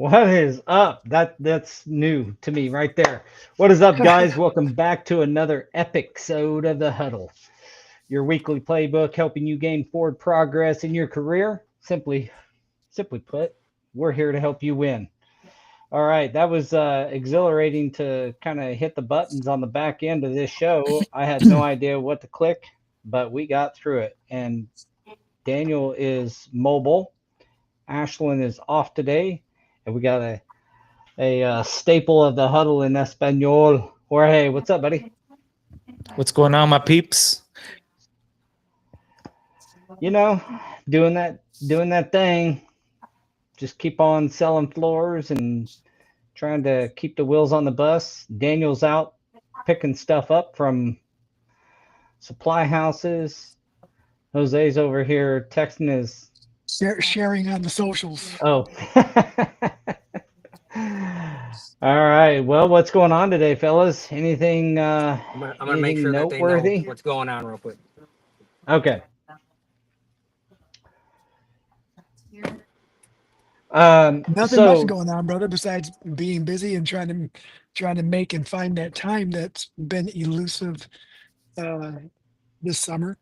What is up? That's new to me right there. What is up, guys? Welcome back to another epic episode of the Huddle, your weekly playbook helping you gain forward progress in your career. Simply put, we're here to help you win. All right, that was exhilarating to kind of hit the buttons on the back end of this show. I had no idea what to click, but we got through it. And Daniel is mobile. Ashlyn is off today, and we got a staple of the huddle in Espanol. Jorge, what's up, buddy? What's going on, my peeps? You know, doing that thing. Just keep on selling floors and trying to keep the wheels on the bus. Daniel's out picking stuff up from supply houses. Jose's over here texting his. Sharing on the socials. Oh. All right. Well, what's going on today, fellas? Anything I'm gonna make anything sure that they know noteworthy? what's going on real quick. Okay. Nothing much So going on, brother, besides being busy and trying to make and find that time that's been elusive uh, this summer.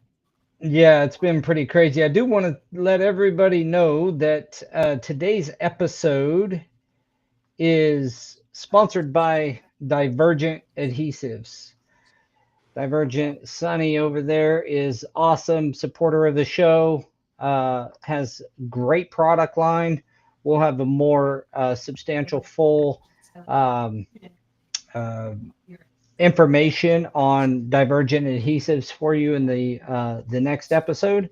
yeah, it's been pretty crazy. I do want to let everybody know that today's episode is sponsored by Divergent Adhesives. Divergent Sunny over there is awesome supporter of the show. Has great product line. We'll have a more substantial, full um, uh, information on Divergent Adhesives for you in the next episode.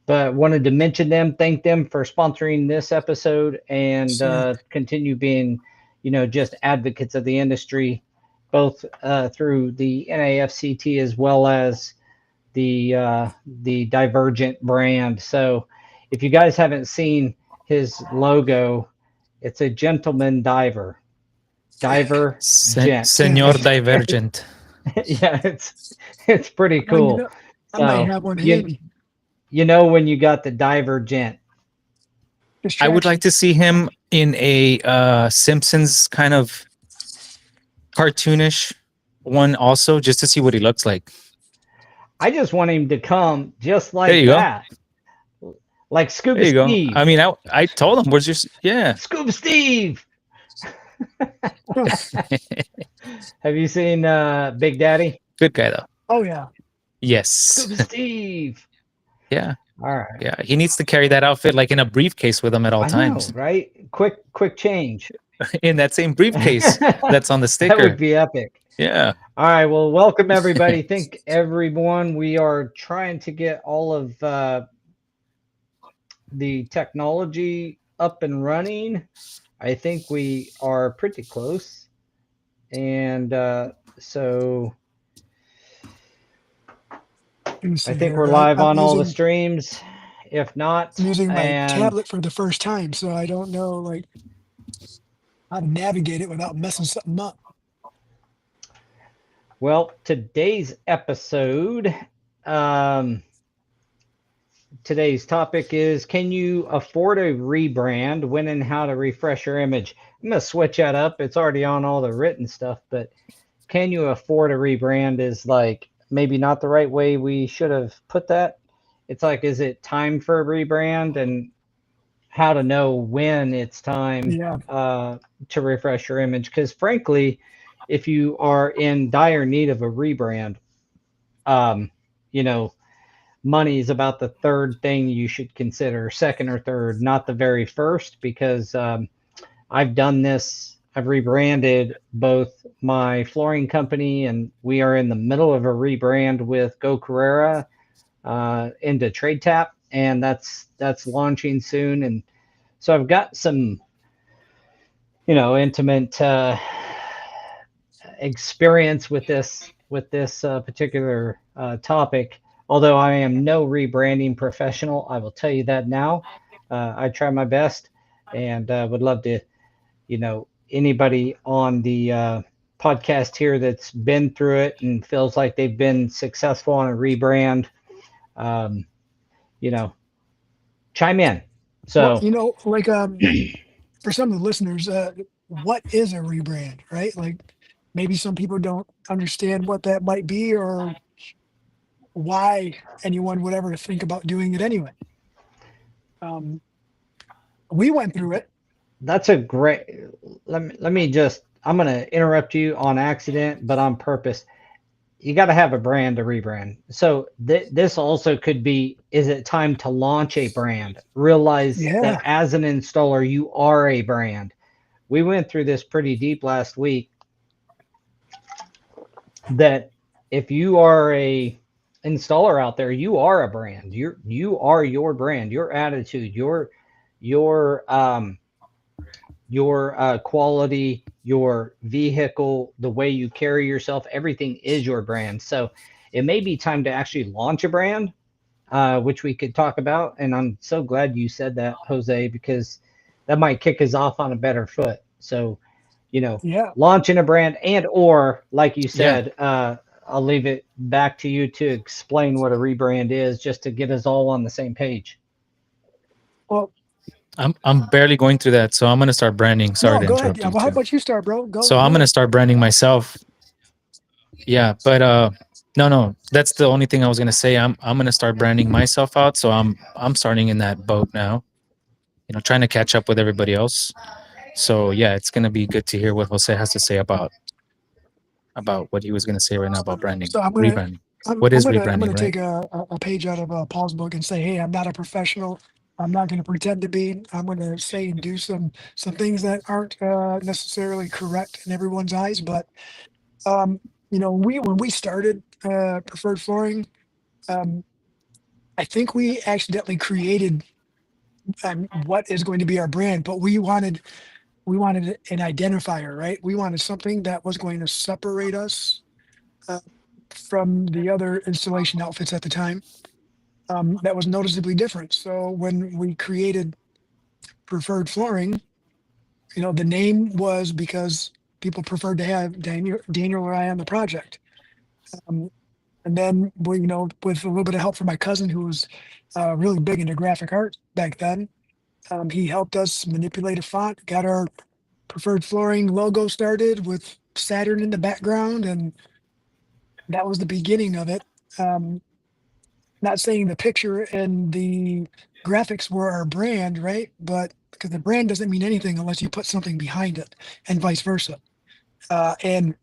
But wanted to mention them, thank them for sponsoring this episode, and Sure. continue being, just advocates of the industry, both through the NAFCT as well as the Divergent brand. So, if you guys haven't seen his logo, it's a gentleman diver, diver gent. Senor Divergent. Yeah, it's pretty Well, cool. I might So have one you handy. you know when you got the diver gent. I would like Distraction. to see him in a Simpsons kind of cartoonish one also, just to see what he looks like. I just want him to come just There like you go. that, like Scuba There you go. Steve. I mean, I told him, where's your... Yeah. Scuba Steve. Have you seen Big Daddy? Good guy, though. Oh yeah. Yes. Scuba Steve. Yeah. All right. Yeah. He needs to carry that outfit like in a briefcase with him at all I know, times. right? Quick change. In that same briefcase that's on the That sticker. would be epic. Yeah. All right. Well, welcome everybody. Thank everyone. We are trying to get all of the technology up and running. I think we are pretty close. And so Let me see I think here. we're live I'm on all the using, streams. If not, I'm using my and tablet for the first time, so I don't know like how to navigate it without messing something up. well, today's episode, today's topic is: can you afford a rebrand? When and how to refresh your image? I'm gonna switch that up. It's already on all the written stuff, but can you afford a rebrand is like maybe not the right way we should have put that. It's like, is it time for a rebrand, and how to know when it's time Yeah. to refresh your image? Because frankly, if you are in dire need of a rebrand, um, you know, money is about the third thing you should consider, second or third, not the very first, because I've done this. I've rebranded both my flooring company, and we are in the middle of a rebrand with Go Carrera into Trade Tap, and that's launching soon. And so I've got some, intimate experience with this particular topic. Although I am no rebranding professional, I will tell you that now. I try my best, and would love to, anybody on the podcast here that's been through it and feels like they've been successful on a rebrand, um, you know, chime in. Well, So like for some of the listeners, what is a rebrand, right? Like maybe some people don't understand what that might be or why anyone would ever think about doing it anyway. We went through it. That's a great. Let me just. I'm going to interrupt you on accident, but on purpose. You got to have a brand to rebrand. So this also could be, is it time to launch a brand? Realize Yeah. that as an installer, you are a brand. We went through this pretty deep last week, that if you are a installer out there, you are a brand. You are your brand, your attitude, your quality, your vehicle, the way you carry yourself, everything is your brand. So it may be time to actually launch a brand, which we could talk about. And I'm so glad you said that, Jose, because that might kick us off on a better foot. So, Yeah. launching a brand, and or like you Yeah. said, I'll leave it back to you to explain what a rebrand is, just to get us all on the same page. Well, I'm barely going through that, so I'm gonna start branding. Sorry no, to go ahead. interrupt Yeah, you well, how too. about you start, bro? Go. So I'm go gonna ahead. start branding myself. Yeah, but no, that's the only thing I was gonna say. I'm gonna start branding myself out. So I'm starting in that boat now. Trying to catch up with everybody else. So yeah, it's gonna be good to hear what Jose has to say about what he was gonna say right now about branding, So rebranding. I'm What is gonna rebranding, right? take a page out of Paul's book and say, hey, I'm not a professional. I'm not gonna pretend to be. I'm gonna say and do some things that aren't necessarily correct in everyone's eyes. But when we started Preferred Flooring, um, I think we accidentally created what is going to be our brand, but we wanted an identifier, right? We wanted something that was going to separate us uh, from the other installation outfits at the time. That was noticeably different. So when we created Preferred Flooring, the name was because people preferred to have Daniel or I on the project. Um, and then with a little bit of help from my cousin, who was really big into graphic art back then, he helped us manipulate a font, got our Preferred Flooring logo started with Saturn in the background, and that was the beginning of it. Um, Not saying the picture and the graphics were our brand, right? But because the brand doesn't mean anything unless you put something behind it, and vice versa. And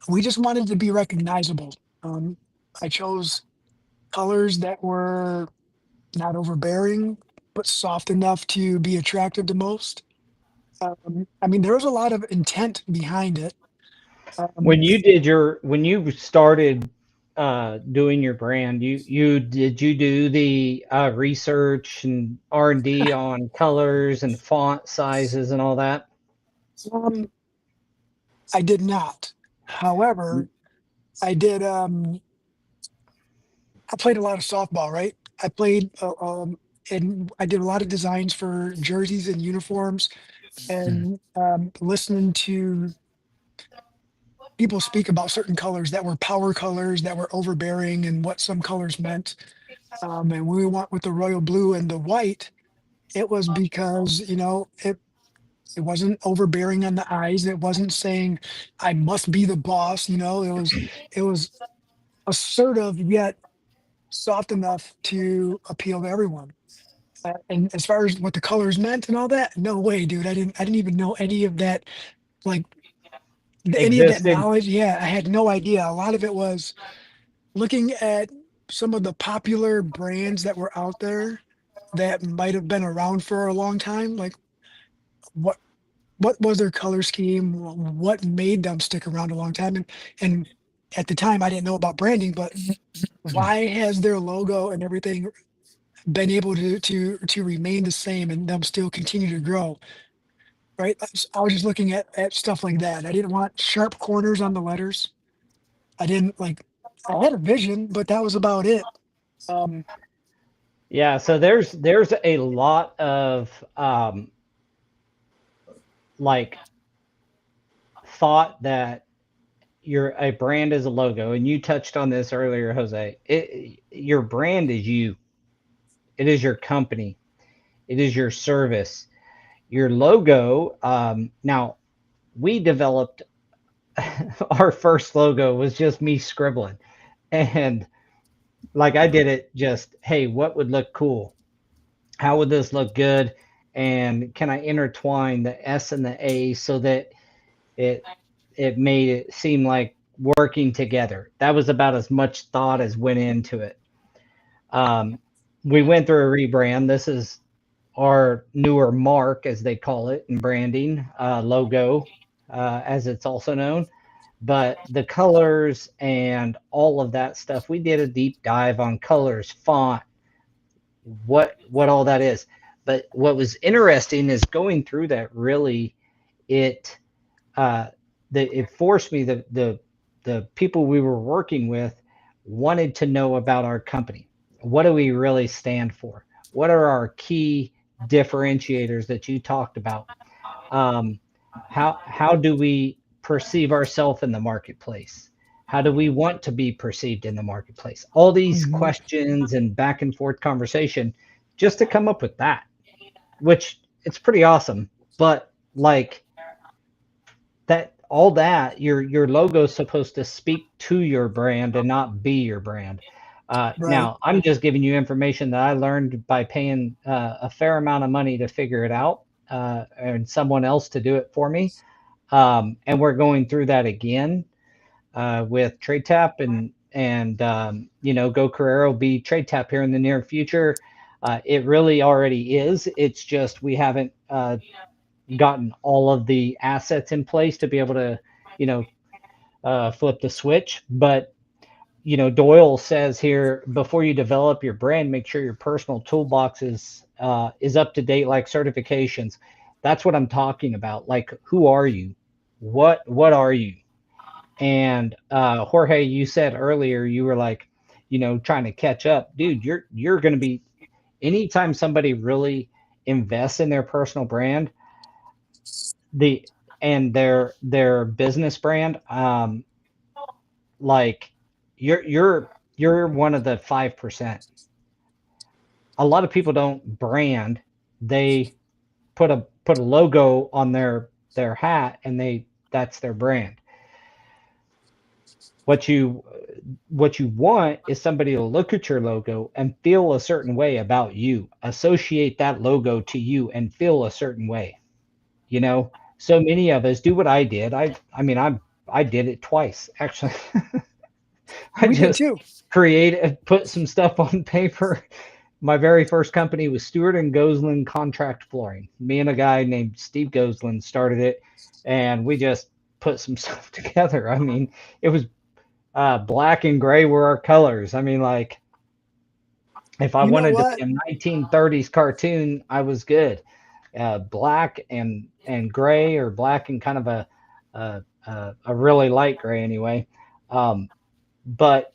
we just wanted to be recognizable. I chose colors that were not overbearing, but soft enough to be attractive to most. I mean, there was a lot of intent behind it. When you started doing your brand, did you do the research and R&D on colors and font sizes and all that? Um, I did not. However, I did. I played a lot of softball, right? I played, and I did a lot of designs for jerseys and uniforms, and listening to people speak about certain colors that were power colors that were overbearing and what some colors meant. And we went with the royal blue and the white. It was because it wasn't overbearing on the eyes. It wasn't saying I must be the boss. It was assertive yet soft enough to appeal to everyone. And as far as what the colors meant and all that, no way, dude. I didn't even know any of that, like any of that Existed. knowledge. Yeah, I had no idea. A lot of it was looking at some of the popular brands that were out there that might have been around for a long time. Like what what was their color scheme? What made them stick around a long time? And at the time, I didn't know about branding, but why has their logo and everything been able to remain the same and them still continue to grow, right? I was just looking at stuff like that. I didn't want sharp corners on the letters. I didn't like. I had a vision, but that was about it. Um, Yeah, so there's a lot of like thought that a brand is a logo, and you touched on this earlier, Jose. Your brand is you. It is your company. It is your service. your logo. Now we developed our first logo was just me scribbling, and like I did it just, hey, what would look cool? How would this look good? And can I intertwine the S and the A so that it it made it seem like working together? That was about as much thought as went into it. Um, we went through a rebrand. This is our newer mark, as they call it in branding, logo, as it's also known. But the colors and all of that stuff, we did a deep dive on colors, font, what all that is. But what was interesting is going through that really it uh, it forced me the people we were working with wanted to know about our company. What do we really stand for? What are our key differentiators that you talked about? Um, how do we perceive ourselves in the marketplace? How do we want to be perceived in the marketplace? All these Mhm. questions and back and forth conversation just to come up with that, which it's pretty awesome. But like that, all that your logo is supposed to speak to your brand and not be your brand. Right. Now I'm just giving you information that I learned by paying a fair amount of money to figure it out, and someone else to do it for me. And we're going through that again with trade tap, and go Carrero be trade tap here in the near future. It really already is. It's just we haven't gotten all of the assets in place to be able to, you know, flip the switch. But Doyle says here, before you develop your brand, make sure your personal toolbox is up to date, like certifications. That's what I'm talking about. Like, who are you? What are you? And Jorge, you said earlier you were like, trying to catch up, dude. You're going to be anytime somebody really invests in their personal brand, the and their business brand, like you're one of the 5%. A lot of people don't brand. They put a logo on their hat, and that's their brand. What you want is somebody to look at your logo and feel a certain way about you, associate that logo to you and feel a certain way. So many of us do what I did. I did it twice actually. I We did just too. put some stuff on paper. My very first company was Stewart and Goslin Contract Flooring. Me and a guy named Steve Goslin started it, and we just put some stuff together. It was black and gray were our colors. Like, if I You know wanted to what? be a 1930s cartoon, I was good. Black and gray, or black and kind of a really light gray anyway. Um, but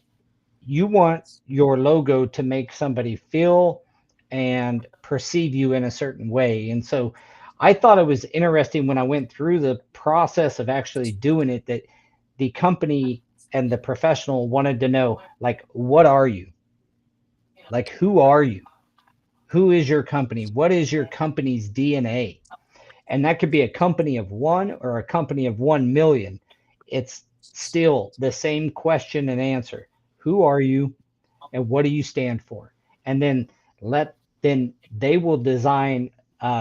you want your logo to make somebody feel and perceive you in a certain way. And so I thought it was interesting when I went through the process of actually doing it, that the company and the professional wanted to know, like, what are you? Like, who are you? Who is your company? What is your company's DNA? And that could be a company of one or a company of 1 million. It's still the same question and answer. Who are you and what do you stand for? And then they will design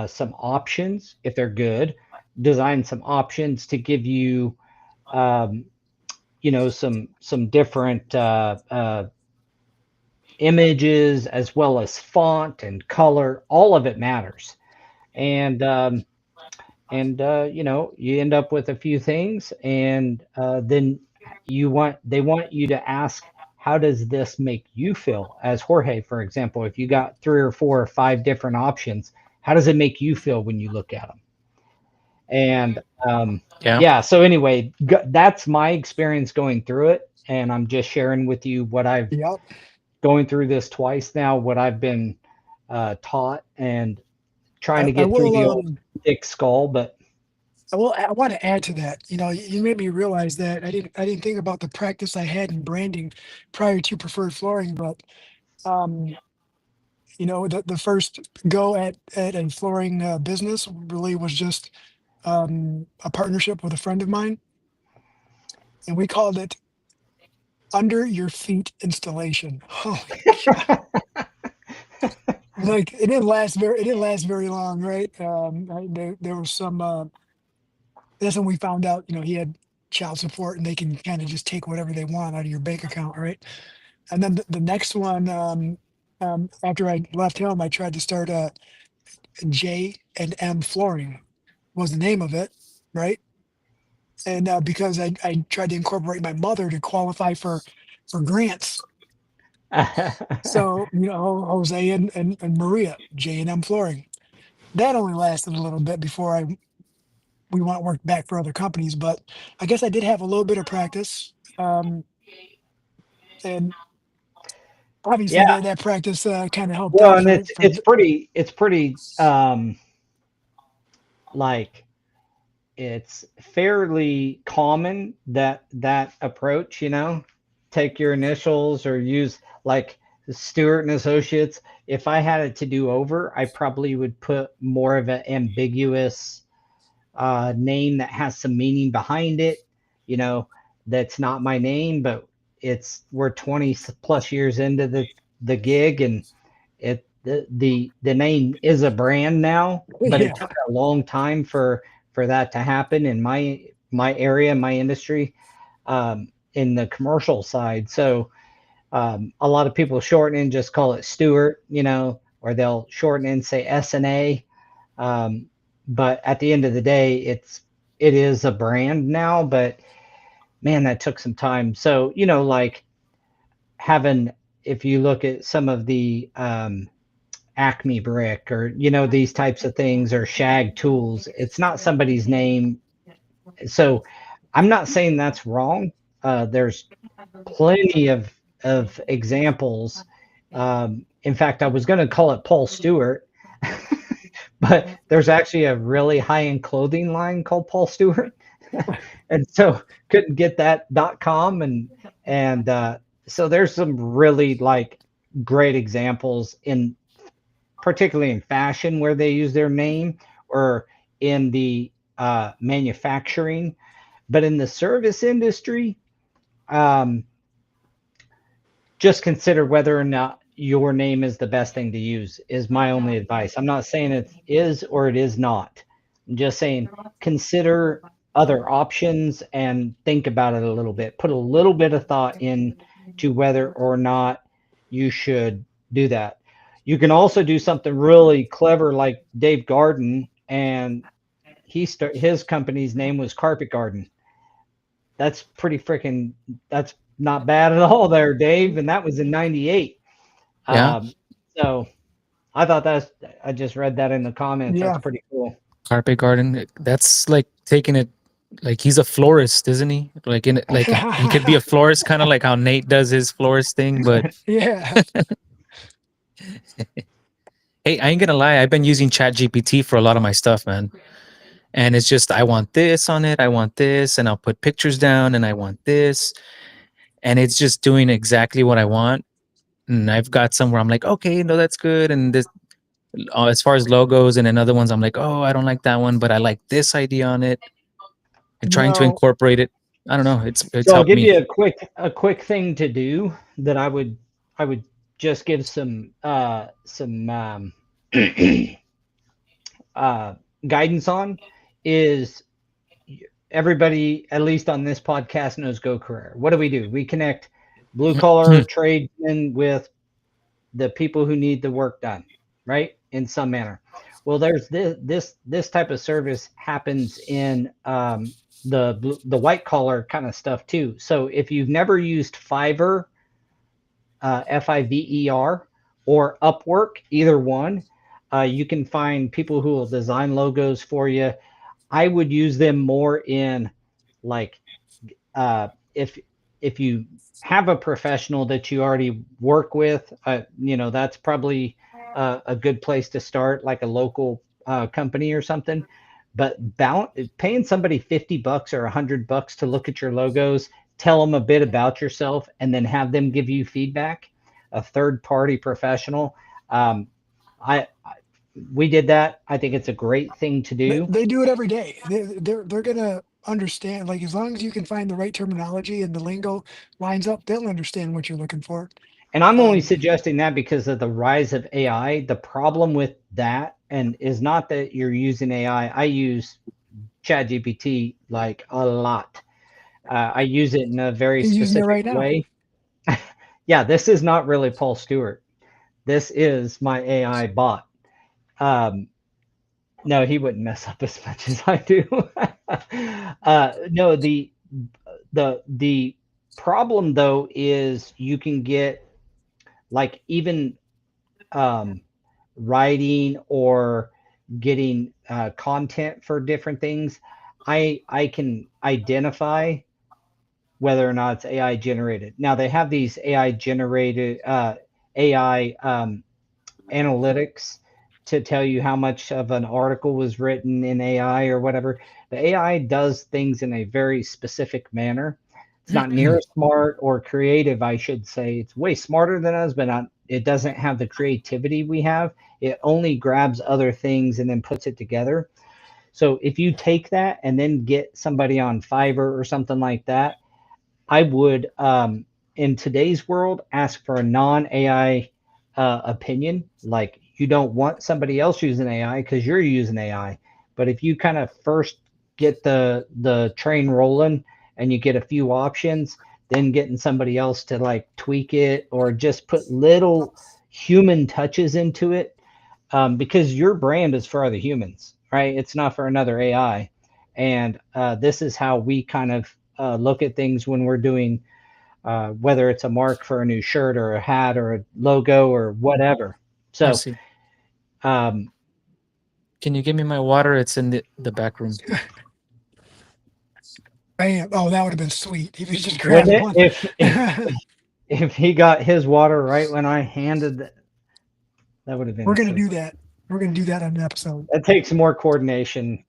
some options, if they're good, design some options to give you um, some different images, as well as font and color. All of it matters. And you end up with a few things, and then they want you to ask, how does this make you feel? As Jorge, for example, if you got 3 or 4 or 5 different options, how does it make you feel when you look at them? And Yeah. yeah, so anyway, that's my experience going through it, and I'm just sharing with you what I've Yep. going through this twice now, what I've been taught, and trying to I get through will the old thick skull. But I want to add to that. You made me realize that I didn't think about the practice I had in branding prior to preferred flooring, but um the first go at a flooring business really was just a partnership with a friend of mine, and we called it Under Your Feet Installation. Holy God. Like it didn't last very long, right? There was some that's when we found out, he had child support and they can kind of just take whatever they want out of your bank account, right? And then the next one, after I left home, I tried to start J and M Flooring was the name of it, right? And because I tried to incorporate my mother to qualify for grants. So, Jose and Maria, J&M Flooring. That only lasted a little bit before we went work back for other companies, but I guess I did have a little bit of practice. And obviously Yeah. that practice kind of helped Well, out and for it's pretty like it's fairly common that approach, take your initials or use like Stewart and Associates. If I had it to do over, I probably would put more of an ambiguous name that has some meaning behind it, you know, that's not my name, but we're 20 plus years into the gig, and the name is a brand now, but it yeah. took a long time for that to happen in my area, my industry, in the commercial side. So a lot of people shorten and just call it Stewart, or they'll shorten and say S&A. But at the end of the day, it is a brand now, but man, that took some time. So, like having, if you look at some of the Acme brick or, these types of things, or Shag tools, it's not somebody's name. So I'm not saying that's wrong. There's plenty of examples. In fact, I was going to call it Paul Stewart, but there's actually a really high-end clothing line called Paul Stewart, and so couldn't get that .com, and so there's some really like great examples in, particularly in fashion, where they use their name, or in the manufacturing, but in the service industry, um, just consider whether or not your name is the best thing to use, is my only advice. I'm not saying it is or it is not. I'm just saying consider other options and think about it a little bit. Put a little bit of thought in to whether or not you should do that. You can also do something really clever like Dave Garden, and his company's name was Carpet Garden. That's that's not bad at all there, Dave. And that was in 98. Yeah. So I just read that in the comments. That's Yeah. pretty cool. Carpet garden. That's like taking it, like he's a florist, isn't he? Like he could be a florist, kind of like how Nate does his florist thing. But Yeah. hey, I ain't gonna lie, I've been using ChatGPT for a lot of my stuff, man. And it's just, I want this on it, I want this, and I'll put pictures down, and I want this, and it's just doing exactly what I want. And I've got some where I'm like, okay, no, that's good. And this, as far as logos, and in other ones, I'm like, oh, I don't like that one, but I like this idea on it, and trying to Well, incorporate it. I don't know. It's So I'll helped give me. you a quick thing to do that I would just give some guidance on, is everybody, at least on this podcast, knows Go Career. What do? We connect blue collar tradesmen with the people who need the work done, right? In some manner. Well, there's this type of service happens in the white collar kind of stuff too. So if you've never used Fiverr, Fiver, or Upwork, either one, you can find people who will design logos for you. I would use them more in like if you have a professional that you already work with, that's probably a good place to start, like a local company or something. But paying somebody $50 or $100 to look at your logos, tell them a bit about yourself, and then have them give you feedback, a third party professional, I we did that. I think it's a great thing to do. They do it every day. They're gonna understand. Like as long as you can find the right terminology and the lingo lines up, they'll understand what you're looking for. And I'm only Um, suggesting that because of the rise of AI. The problem with that and is not that you're using AI. I use ChatGPT like a lot. I use it in a very he's using it specific right now. way. Yeah, this is not really Paul Stewart. This is my AI bot. Um, no, he wouldn't mess up as much as I do. No, the problem though is you can get like even um, writing or getting content for different things. I can identify whether or not it's AI generated. Now they have these AI generated AI analytics to tell you how much of an article was written in AI or whatever. The AI does things in a very specific manner. It's not near as smart or creative, I should say. It's way smarter than us, but not, it doesn't have the creativity we have. It only grabs other things and then puts it together. So if you take that and then get somebody on Fiverr or something like that, I would, in today's world, ask for a non-AI opinion. Like you don't want somebody else using AI because you're using AI. But if you kind of first get the train rolling and you get a few options, then getting somebody else to like tweak it or just put little human touches into it, because your brand is for other humans, right? It's not for another AI. And this is how we kind of look at things when we're doing, whether it's a mark for a new shirt or a hat or a logo or whatever. I So, see. um, Can you give me my water? It's in the back room. Bam. Oh, that would have been sweet. He was just when grabbing it, one. if he got his water right when I handed that would have been We're gonna so. do that. We're gonna do that on an episode. That takes more coordination.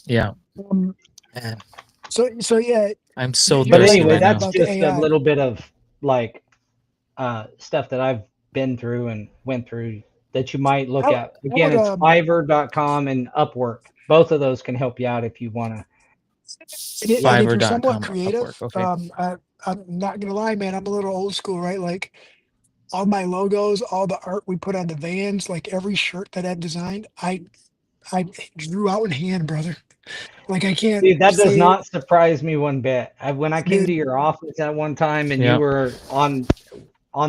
Yeah. Um, Man, so yeah, I'm so you But were thirsty anyway, right saying now. that's about the just a AI. little bit of like stuff that I've been through and went through that you might look at. I Again, would it's Fiverr.com and Upwork. Both of those can help you out if you want to. and if you're somewhat Fiverr.com creative, Upwork. Okay. I'm not gonna lie, man. I'm a little old school, right? Like all my logos, all the art we put on the vans, like every shirt that I've designed, I drew out in hand, brother. Like I can't See, that does say, not surprise me one bit. When I came to dude. your office at one time and you Yeah. were on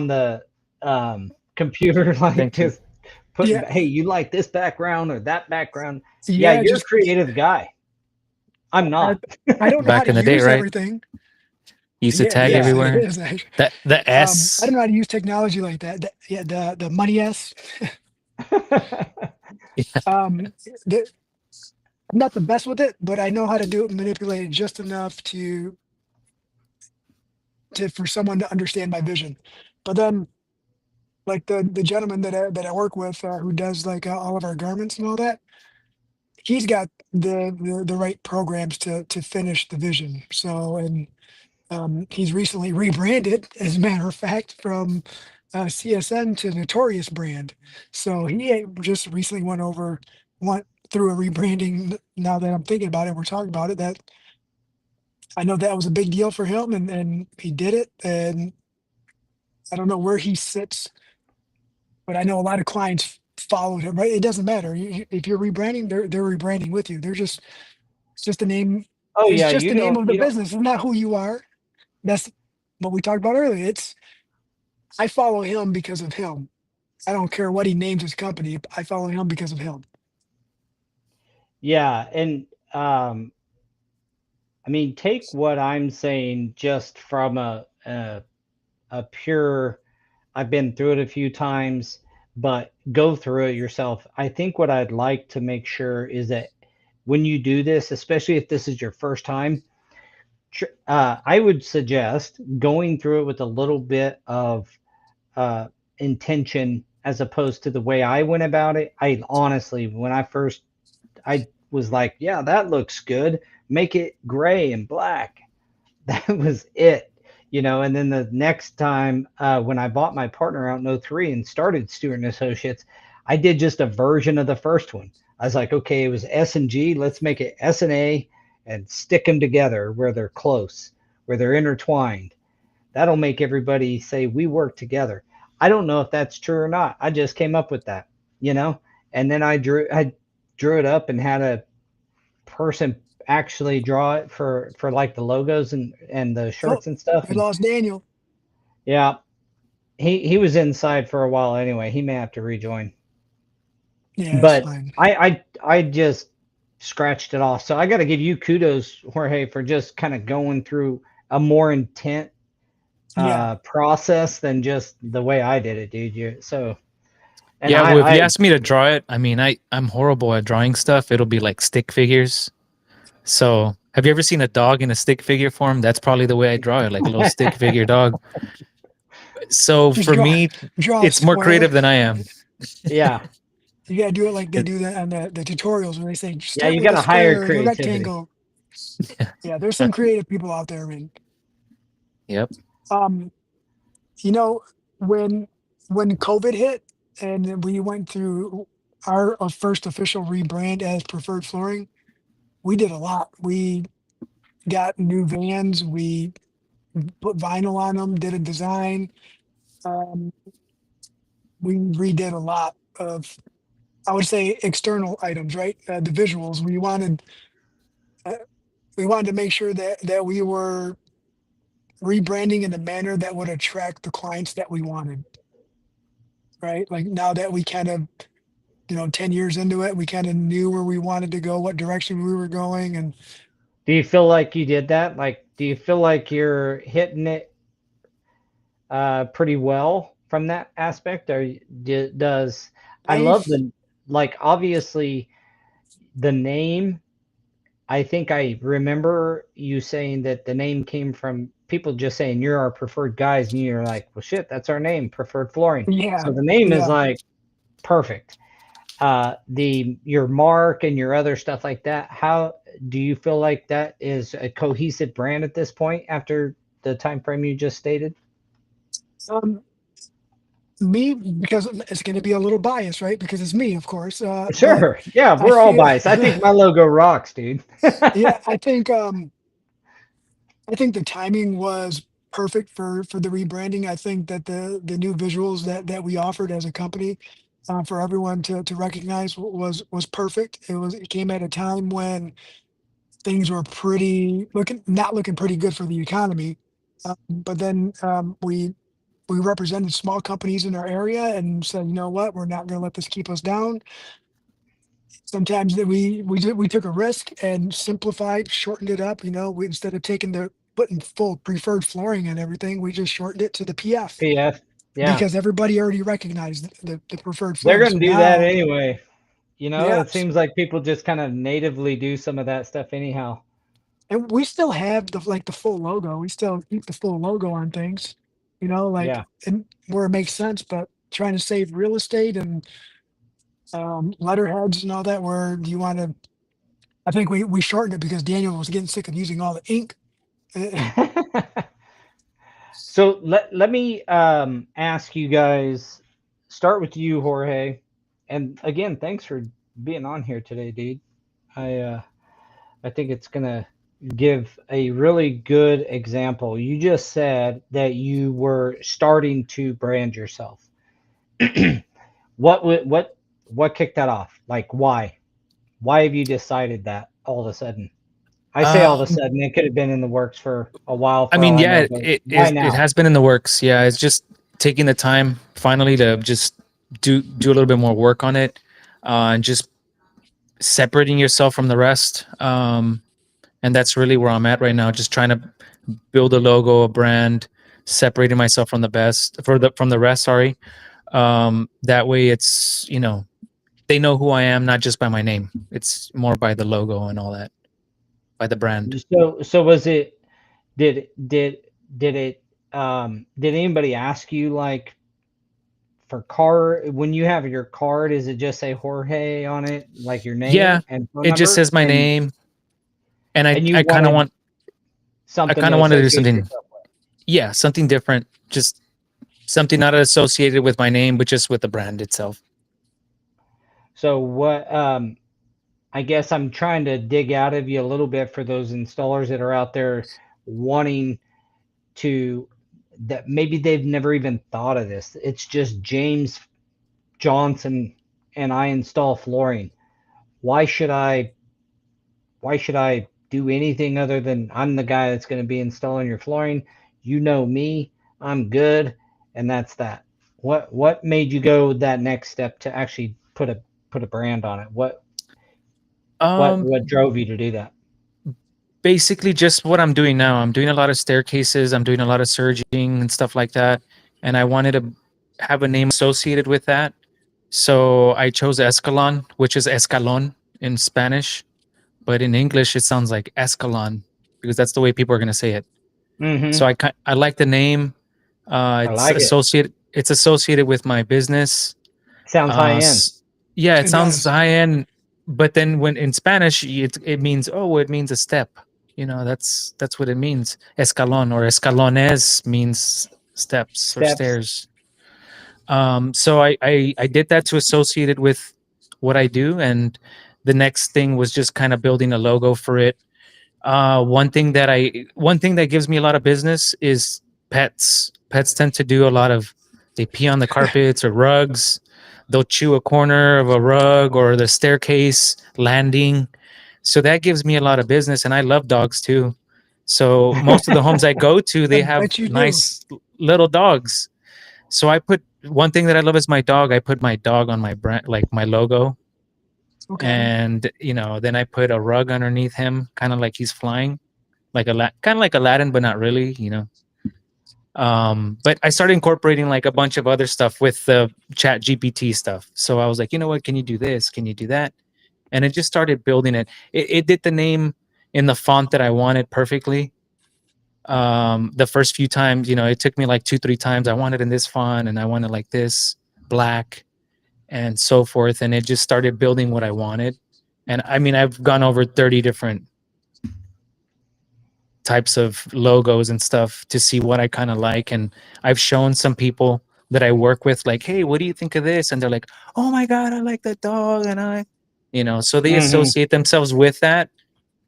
the computer, like Thank you. just putting, Yeah, hey, you like this background or that background? Yeah, yeah. you're a Just creative guy. I'm I, not. I don't know how Back to in the day, use right? everything. Used to Yeah, tag Yeah. it everywhere. is. Actually. The I S. don't know how to use technology like that. Yeah, the money S. Yeah. Um, the, I'm not the best with it, but I know how to do it and manipulate it just enough to for someone to understand my vision. But then, like the gentleman that I work with, who does like all of our garments and all that, he's got the right programs to finish the vision. So and he's recently rebranded, as a matter of fact, from CSN to Notorious brand. So he just recently went through a rebranding. Now that I'm thinking about it, we're talking about it. That I know that was a big deal for him, and he did it. And I don't know where he sits, but I know a lot of clients followed him. Right? It doesn't matter if you're rebranding; they're rebranding with you. It's just the name. Oh It's yeah, just the name of the you don't. business. It's not who you are. That's what we talked about earlier. I follow him because of him. I don't care what he names his company. I follow him because of him. Yeah, and I mean, take what I'm saying just from a pure, I've been through it a few times, but go through it yourself. I think what I'd like to make sure is that when you do this, especially if this is your first time, I would suggest going through it with a little bit of uh, intention as opposed to the way I went about it. I honestly, when I was like, yeah, that looks good. Make it gray and black. That was it. And then the next time when I bought my partner out in '03 and started Stewart and Associates, I did just a version of the first one. I was like, okay, it was S and G. Let's make it S and A and stick them together where they're close, where they're intertwined. That'll make everybody say we work together. I don't know if that's true or not. I just came up with that, and then I drew it up and had a person actually draw it for like the logos and the shirts and stuff. We lost Daniel. Yeah, he was inside for a while anyway. He may have to rejoin. Yeah, But fine. I just scratched it off. So I got to give you kudos, Jorge, for just kind of going through a more intent process than just the way I did it, dude. Well, if you ask me to draw it, I mean, I'm horrible at drawing stuff. It'll be like stick figures. So have you ever seen a dog in a stick figure form? That's probably the way I draw it, like a little stick figure dog. So just for me, it's more creative than I am. Yeah. You gotta do it like they do that on the tutorials when they say, you gotta hire creativity. Rectangle. Yeah, there's some creative people out there, man. Yep. When COVID hit and we went through our first official rebrand as Preferred Flooring, we did a lot. We got new vans, we put vinyl on them, did a design. We redid a lot of, I would say, external items, right? The visuals. We wanted to make sure that we were rebranding in a manner that would attract the clients that we wanted, right? Like now that we kind of, 10 years into it, we kind of knew where we wanted to go, what direction we were going. And do you feel like you did that? Like, do you feel like you're hitting it pretty well from that aspect? Or does I love obviously the name. I think I remember you saying that the name came from people just saying you're our preferred guys, and you're like, well, shit, that's our name, Preferred Flooring. Yeah. So the name is like perfect. Your mark and your other stuff like that. How do you feel like that is a cohesive brand at this point after the time frame you just stated? Me, because it's going to be a little biased, right? Because it's me, of course. Sure. Yeah, we're all biased. I think my logo rocks, dude. Yeah, I think the timing was perfect for the rebranding. I think that the new visuals that we offered as a company for everyone to recognize was perfect. It came at a time when things were not looking pretty good for the economy. But then we represented small companies in our area and said, you know what, we're not going to let this keep us down. Sometimes that we took a risk and simplified, shortened it up. We, instead of putting full Preferred Flooring and everything, we just shortened it to the PF. PF, yeah. Because everybody already recognized the Preferred Flooring. They're going to do that anyway. Yeah. It seems like people just kind of natively do some of that stuff anyhow. And we still have the full logo. We still keep the full logo on things, and where it makes sense, but trying to save real estate and letterheads and all that, where you want to, I think we shortened it because Daniel was getting sick of using all the ink. So let me ask you guys, start with you, Jorge. And again, thanks for being on here today, dude. I think it's going to give a really good example. You just said that you were starting to brand yourself. What kicked that off? Like, why have you decided that all of a sudden? I say all of a sudden, it could have been in the works for a while. It has been in the works. Yeah, it's just taking the time finally to just do a little bit more work on it, and just separating yourself from the rest. And that's really where I'm at right now. Just trying to build a logo, a brand, separating myself from the rest. Sorry. That way it's, they know who I am, not just by my name. It's more by the logo and all that, by the brand. So was it, did anybody ask you, like, for card, when you have your card, is it just say Jorge on it, like your name? Yeah, and phone it number? just says my name. And I kind of wanted to do something. Yeah, something different. Just something not associated with my name, but just with the brand itself. So what? I guess I'm trying to dig out of you a little bit for those installers that are out there wanting to, that maybe they've never even thought of this. It's just James Johnson and I install flooring. Why should I why should I do anything other than I'm the guy that's going to be installing your flooring? You know me, I'm good, and that's that. What made you go that next step to actually put a brand on it? Um, What drove you to do that? Basically just what I'm doing now. I'm doing a lot of staircases. I'm doing a lot of surging and stuff like that. And I wanted to have a name associated with that. So I chose Escalon, which is escalon in Spanish, but in English it sounds like Escalon because that's the way people are going to say it. So Mm-hmm. I like the name. I like it. It's associated with my business. Sounds high end. Yeah, it It sounds does. high end, but then when in Spanish it means, oh, it means a step. That's what it means. Escalon or escalones means steps or Steps. stairs. So I did that to associate it with what I do, and the next thing was just kind of building a logo for it. One thing that gives me a lot of business is pets. Pets tend to do a lot of, they pee on the carpets or rugs. They'll chew a corner of a rug or the staircase landing. So that gives me a lot of business, and I love dogs too. So most of the homes I go to, I they have bet you do. nice little dogs. So I put one thing that I love is my dog. I put my dog on my brand, like my logo, Okay. and then I put a rug underneath him, kind of like he's flying, like kind of like Aladdin, but not really. But I started incorporating like a bunch of other stuff with the Chat GPT stuff. So I was like, you know what? Can you do this? Can you do that? And it just started building it. It did the name in the font that I wanted perfectly. The first few times, it took me like 2-3 times. I wanted in this font and I wanted like this black and so forth. And it just started building what I wanted. And I mean, I've gone over 30 different types of logos and stuff to see what I kind of like. And I've shown some people that I work with, like, hey, what do you think of this? And they're like, oh my God, I like that dog. And so they Mm-hmm. associate themselves with that.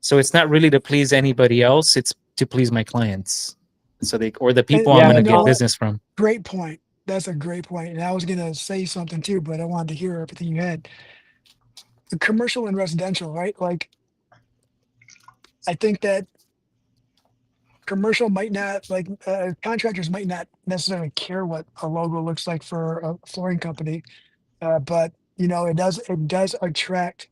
So it's not really to please anybody else. It's to please my clients. So or the people I'm Yeah, going to You know get what? business from. Great point. That's a great point. And I was gonna say something too, but I wanted to hear everything you had. The commercial and residential, right? Like, I think that commercial might not like contractors might not necessarily care what a logo looks like for a flooring company, but it does attract.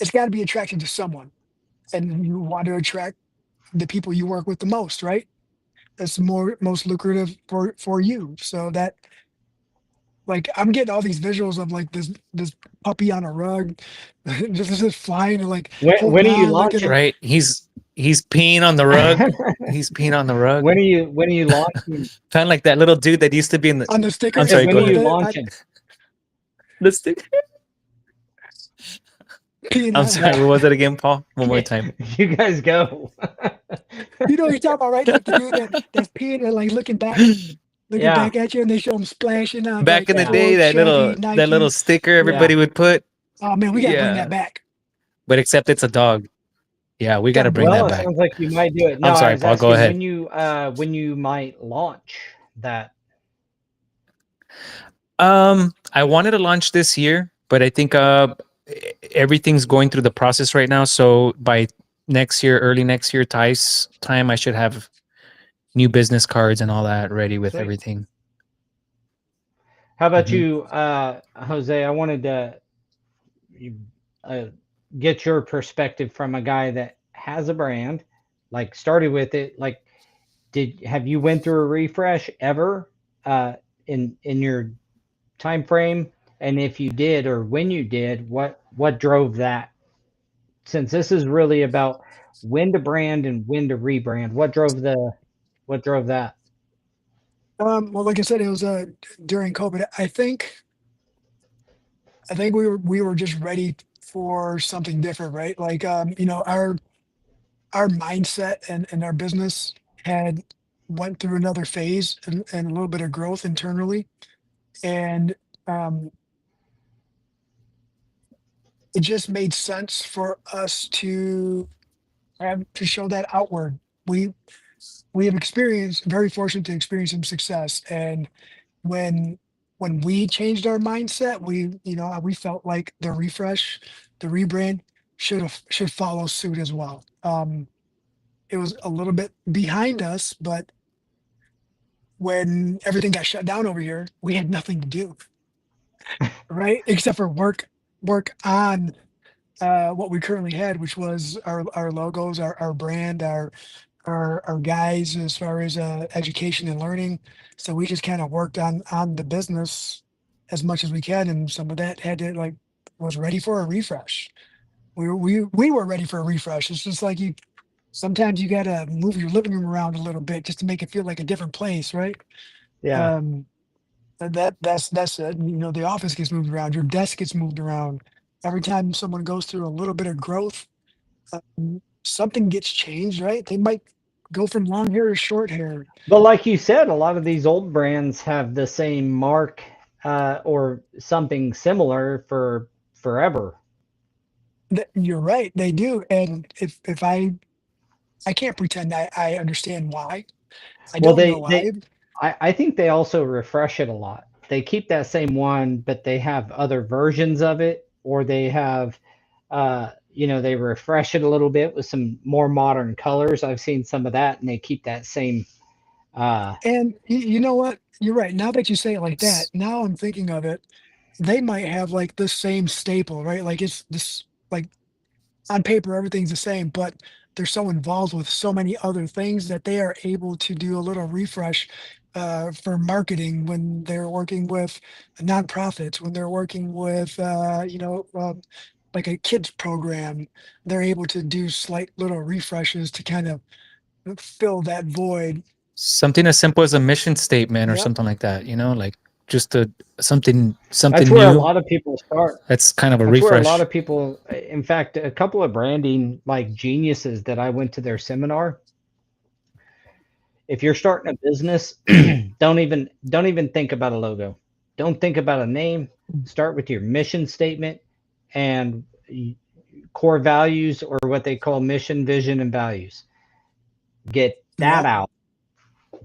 It's got to be attracting to someone, and you want to attract the people you work with the most, right? That's more most lucrative for you. So that, like, I'm getting all these visuals of like this puppy on a rug, just flying and like when holding are you on, looking launching? at. Right? He's peeing on the rug. He's peeing on the rug. When are you launching? Kind of like that little dude that used to be in the. On the I I'm stickers said, sorry. when Go are with ahead. you the launching? peeing I'm on. sorry. What was it again, Paul? One more time. You guys go. You know what you're talking about, right? Like the dude that's peeing and like looking Yeah. back at you, and they show him splashing on Back like in the Yeah. day, Ford, Chevy, that little Nike. sticker Yeah. everybody would put. Oh man, we gotta bring that Yeah, back. but except it's a dog. Yeah, we got Gotta to bring bring that Well, that it back. back. sounds like you might do it. No, I'm I sorry, was Paul. Go asking ahead. when you might launch that. I wanted to launch this year, but I think everything's going through the process right now. So by next year, early next year, time, I should have new business cards and all that ready with Sweet. everything. How about Mhm. you, Jose? I wanted to uh, get your perspective from a guy that has a brand, like started with it. Like, have you went through a refresh ever uh, in your time frame? And if you did, or when you did, what drove that? Since this is really about when to brand and when to rebrand, what drove that? Well, like I said, it was during COVID. I think we were just ready for something different, right? Like our mindset and our business had went through another phase and a little bit of growth internally, and um, it just made sense for us to have to show that outward. We we have experienced very fortunate to experience some success, and when when we changed our mindset, we felt like the refresh, the rebrand should follow suit as well. It was a little bit behind us, but when everything got shut down over here, we had nothing to do, right? Except for work on what we currently had, which was our logos, our brand, our guys as far as education and learning. So we just kind of worked on the business as much as we can, and some of that had to like was ready for a refresh. We were ready for a refresh. It's just like you sometimes you gotta move your living room around a little bit just to make it feel like a different place, right? Yeah. Um, that's it. The office gets moved around, your desk gets moved around. Every time someone goes through a little bit of growth, something gets changed, right? They might go from long hair to short hair. But like you said, a lot of these old brands have the same mark or something similar for forever. You're right, they do. And if I can't pretend I understand why. I Well, don't know why. I think they also refresh it a lot. They keep that same one, but they have other versions of it, or they have, they refresh it a little bit with some more modern colors. I've seen some of that, and they keep that same. Uh, And you know what? You're right. Now that you say it like that, now I'm thinking of it. They might have like the same staple, right? Like it's this like on paper everything's the same, but they're so involved with so many other things that they are able to do a little refresh for marketing when they're working with nonprofits, when they're working with like a kids program. They're able to do slight little refreshes to kind of fill that void. Something as simple as a mission statement or Yep. something like that, like just something that's where a new. lot of people start. That's kind of a That's where a lot refresh. of people, in fact, a couple of branding like geniuses that I went to their seminar. If you're starting a business, don't even think about a logo. Don't think about a name. Start with your mission statement and core values, or what they call mission, vision, and values. Get that Yep. out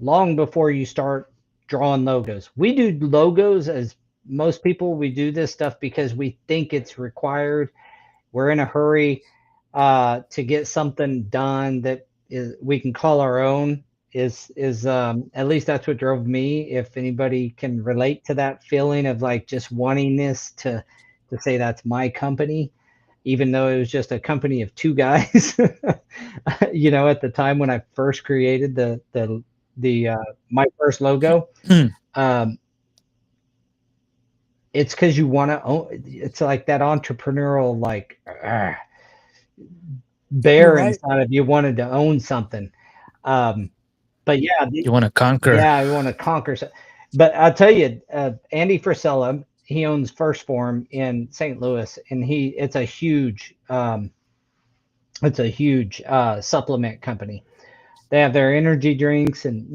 long before you start drawing logos. We do logos as most people. We do this stuff because we think it's required. We're in a hurry to get something done that we can call our own. Is At least that's what drove me. If anybody can relate to that feeling of like just wanting this to say that's my company, even though it was just a company of two guys. At the time when I first created the my first logo, um, it's because you want to own. It's like that entrepreneurial like You're bear right. inside of you wanted to own something. Um, but yeah, You want to conquer. yeah, we want to conquer. But I'll tell you, Andy Frisella, he owns First Form in St. Louis, and it's a huge supplement company. They have their energy drinks and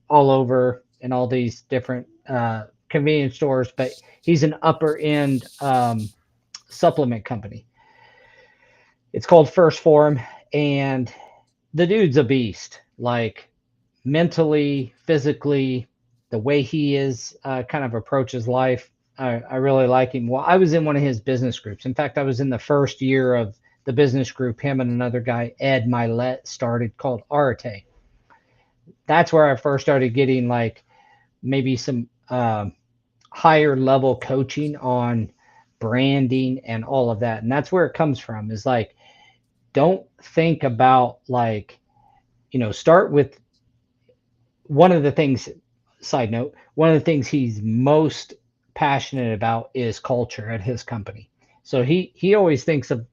all over in all these different convenience stores. But he's an upper end supplement company. It's called First Form, and the dude's a beast. Like mentally, physically, the way he is kind of approaches life. I really like him. Well, I was in one of his business groups. In fact, I was in the first year of the business group him and another guy, Ed Milet, started, called Arate. That's where I first started getting like maybe some higher level coaching on branding and all of that. And that's where it comes from, is like, don't think about like, start with one of the things, side note, one of the things he's most passionate about is culture at his company. So he always thinks of,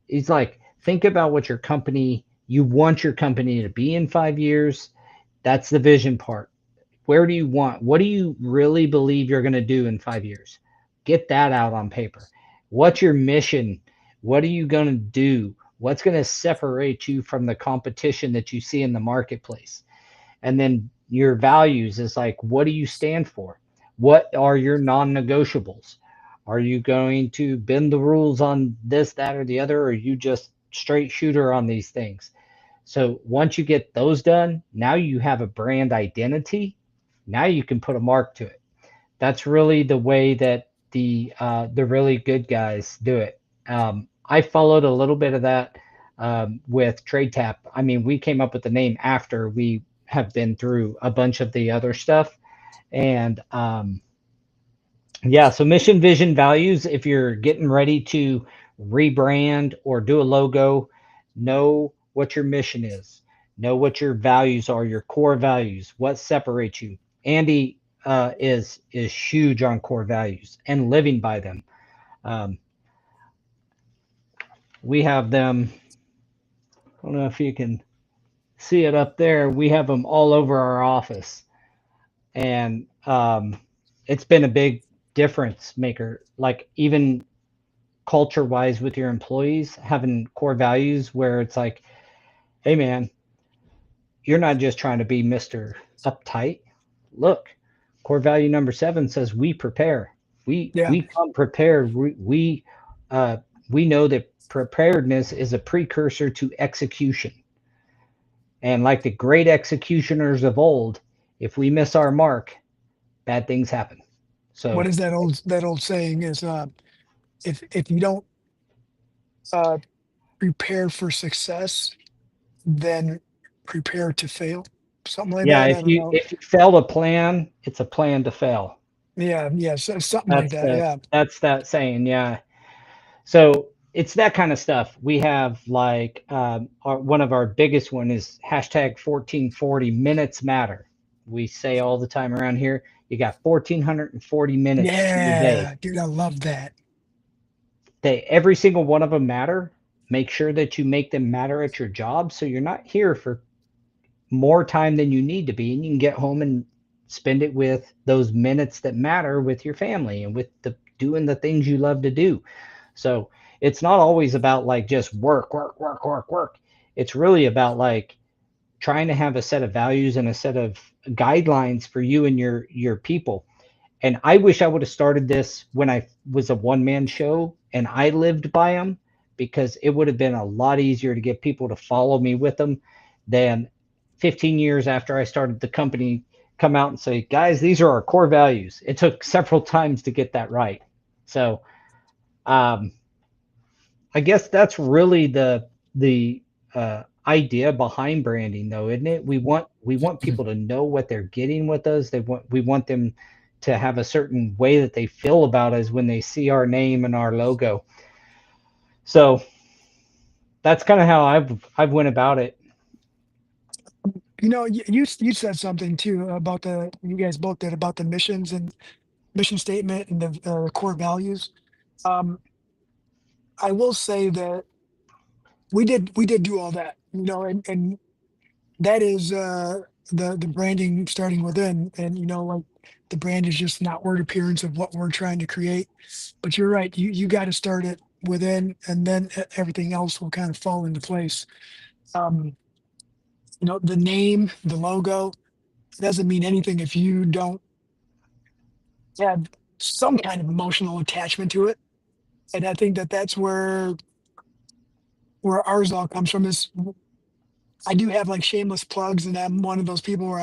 he's like, think about what you want your company to be in 5 years. That's the vision part. What do you really believe you're going to do in 5 years? Get that out on paper. What's your mission? What are you going to do? What's going to separate you from the competition that you see in the marketplace? And then your values is like, what do you stand for? What are your non-negotiables? Are you going to bend the rules on this, that, or the other, or are you just straight shooter on these things? So once you get those done, now you have a brand identity. Now you can put a mark to it. That's really the way that the really good guys do it. I followed a little bit of that with TradeTap. I mean, we came up with the name after we have been through a bunch of the other stuff, and yeah. So mission, vision, values. If you're getting ready to rebrand or do a logo, know what your mission is. Know what your values are, your core values. What separates you. Andy is huge on core values and living by them. Um, we have them. I don't know if you can see it up there. We have them all over our office, and it's been a big difference maker. Like even culture wise with your employees, having core values where it's like, hey man, you're not just trying to be Mr. Uptight. Look, core value number 7 says we prepare. We Yeah. we come prepared. Uh, we know that preparedness is a precursor to execution. And like the great executioners of old, if we miss our mark, bad things happen. What So is that old saying is if you don't uh prepare for success, then prepare to fail. Something like yeah, that. I don't know. if you fail to plan, it's a plan to fail. Yeah, yeah, so, something like That's that. Yeah. that saying. Yeah. So it's that kind of stuff. We have like one of our biggest one is hashtag 1440 minutes matter. We say all the time around here, you got 1440 minutes in the day. Yeah, dude, I love that. Every single one of them matter. Make sure that you make them matter at your job so you're not here for more time than you need to be, and you can get home and spend it with those minutes that matter with your family and with the doing the things you love to do. So it's not always about like just work, work, work, work, work. It's really about like trying to have a set of values and a set of guidelines for you and your people. And I wish I would have started this when I was a one man show and I lived by them, because it would have been a lot easier to get people to follow me with them than 15 years after I started the company come out and say, guys, these are our core values. It took several times to get that right. So um, I guess that's really the idea behind branding, though, isn't it? We want people to know what they're getting with us. We want them to have a certain way that they feel about us when they see our name and our logo. So that's kind of how I've went about it. You know, you said something too about the you guys both did about the missions and mission statement and the core values. Um, I will say that we did do all that, you know, and that is the branding starting within, and you know, like the brand is just an outward appearance of what we're trying to create. But you're right, you got to start it within, and then everything else will kind of fall into place. Um, you know, the name, the logo doesn't mean anything if you don't have some kind of emotional attachment to it. And I think that that's where ours all comes from. Is I do have like shameless plugs, and I'm one of those people where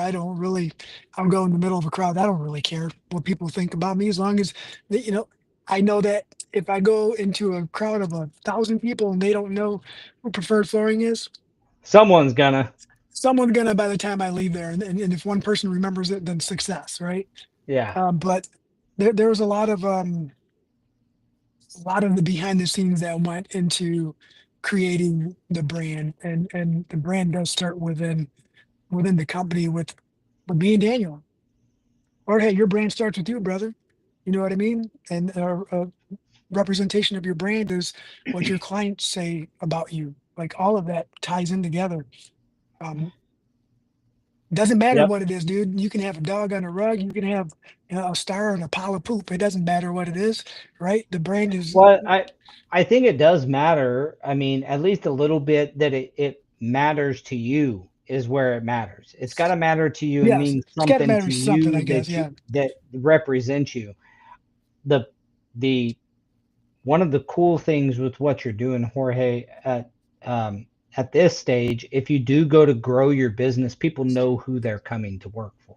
I'll go in the middle of a crowd. I don't really care what people think about me as long as you know, I know that if I go into a crowd of 1,000 people and they don't know who preferred flooring is, Someone's gonna. someone's gonna by the time I leave there, and if one person remembers it, then success, right? Yeah. But there was a lot of the behind the scenes that went into creating the brand, and the brand does start within the company with me and Daniel. Or hey, your brand starts with you, brother. You know what I mean? And representation of your brand is what your clients say about you. Like all of that ties in together. Um, doesn't matter Yep. what it is, dude. You can have a dog on a rug. You can have, you know, a star and a pile of poop. It doesn't matter what it is, right? The brand is. Well, I think it does matter. I mean, at least a little bit that it matters to you. is where it matters. It's got to matter to you and Yes, mean it's got to something matter to something, I you guess. that Yeah. that represents you. The one of the cool things with what you're doing, Jorge, at this stage, if you do go to grow your business, people know who they're coming to work for.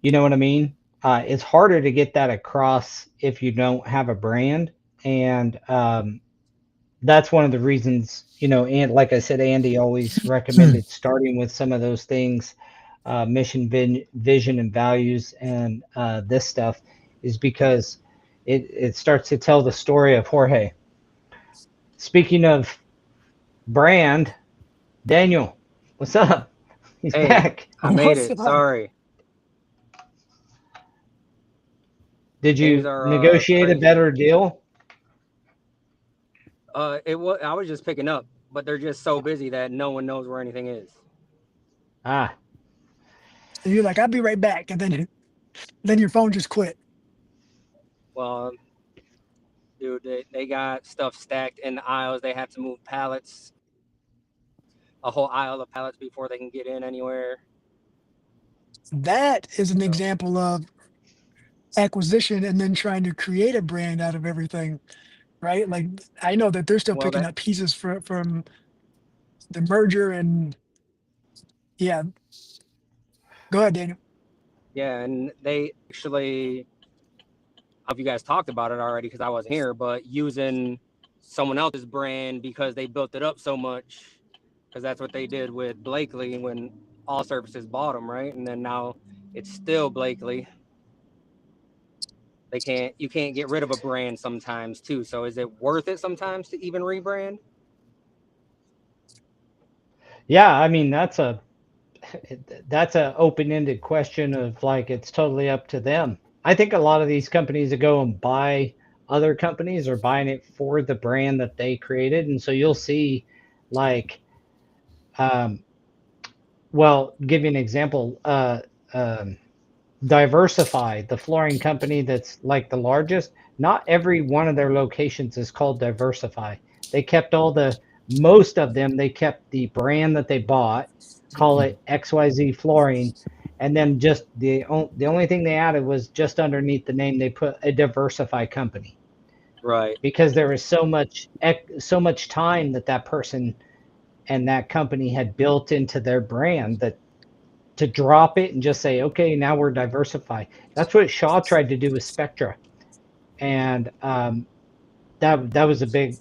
You know what I mean? It's harder to get that across if you don't have a brand, and that's one of the reasons, and like I said, Andy always recommended starting with some of those things, mission, vision, and values, and this stuff is because it starts to tell the story of Jorge. Speaking of brand, Daniel, what's up? He's Hey, back. I made What's it. up? Sorry. Did Things you are negotiate a crazy. better deal? I was just picking up, but they're just so busy that no one knows where anything is. Ah, And you're like, I'll be right back, and then your phone just quit. Well, dude, they got stuff stacked in the aisles. They have to move pallets, a whole aisle of pallets before they can get in anywhere. That is an So, example of acquisition and then trying to create a brand out of everything, right? Like I know that they're still well, picking that up pieces from the merger, and yeah, go ahead, Daniel. yeah, and they actually, I don't know if you guys talked about it already because I wasn't here, but using someone else's brand because they built it up so much, because that's what they did with Blakely when All Services bought them, right? And then now it's still Blakely. You can't get rid of a brand sometimes too. So is it worth it sometimes to even rebrand? yeah. I mean, that's a open-ended question of like it's totally up to them. I think a lot of these companies that go and buy other companies are buying it for the brand that they created, and so you'll see, like, um, well, give you an example. Um, Diversify, the flooring company that's like the largest, not every one of their locations is called Diversify. They kept most of them, they kept the brand that they bought, call it XYZ Flooring, and then just the only thing they added was just underneath the name they put a Diversify company, Right. because there was so much time that that person and that company had built into their brand that to drop it and just say, okay, now we're diversified. That's what Shaw tried to do with Spectra, and that was a big